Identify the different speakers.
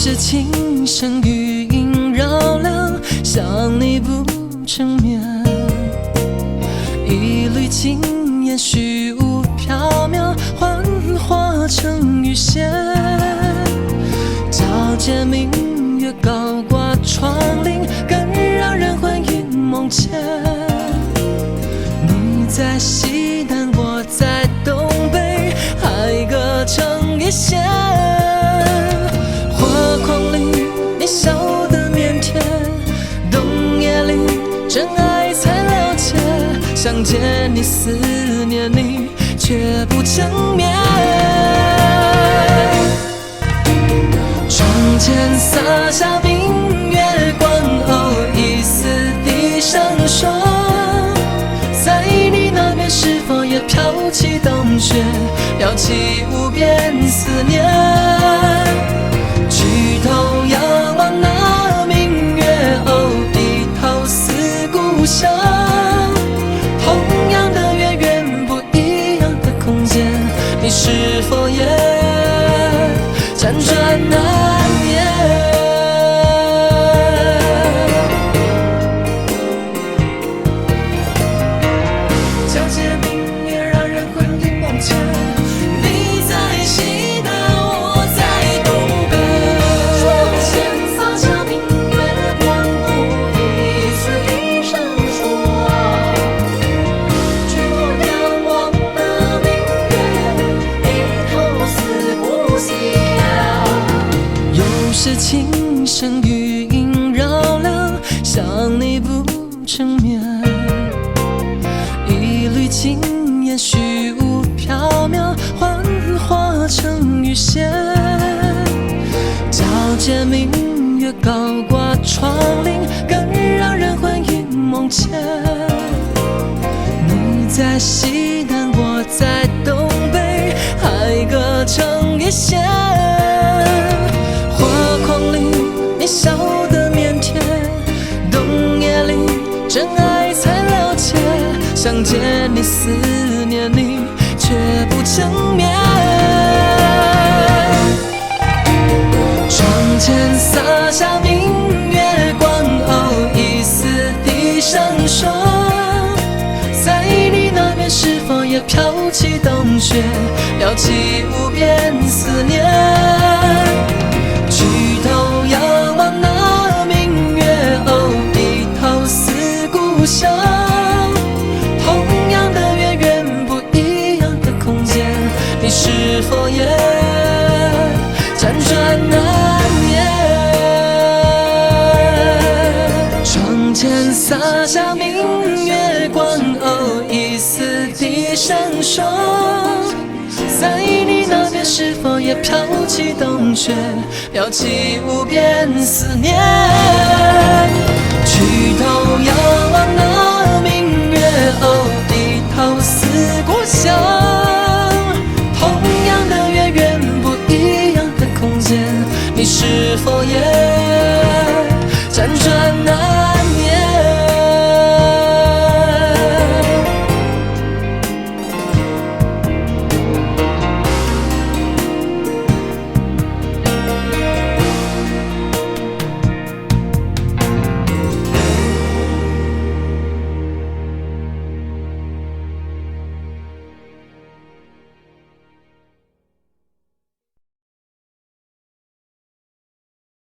Speaker 1: 时轻声语音绕梁，想你不成眠。一缕轻烟虚无缥缈，幻化成雨线。皎洁明月高挂窗棂，更让人魂萦梦牵。你在西南，我在东北，海隔成一线。火光里你笑得腼腆，冬夜里真爱才了解。想见你，思念你，却不成眠。窗前洒下明月光，一丝地上霜。在你那边是否也飘起冬雪，撩起无边思念？举头仰望那明月，低头思故乡。同样的月，圆不一样的空间，你是否也辗转难眠？皎洁明月让人魂萦梦牵，你在西南，我在东北。窗前洒下明月光，一丝地上霜。举头仰望那明月，低头思故乡。有时轻声语音绕梁，想你不成眠。一缕轻烟虚无缥缈，幻化成雨线。皎洁明月高挂窗棂，更让人魂萦梦牵。你在西南，我在东北，海隔成一线。火光里你笑得腼腆，冬夜里真爱才了解。想见你，思念你，却不成眠。窗前洒下明月光，一丝地上霜。在你那边是否也飘起冬雪，撩起无边思念？举头仰望那明月，低头思故乡。同样的月，圆不一样的空间，你是否也辗转难眠？窗前洒下明月光，一丝地上霜。在你那边是否也飘起冬雪，撩起无边思念？举头仰望那明月，低头思故乡。同样的月，圆不一样的空间，你是否也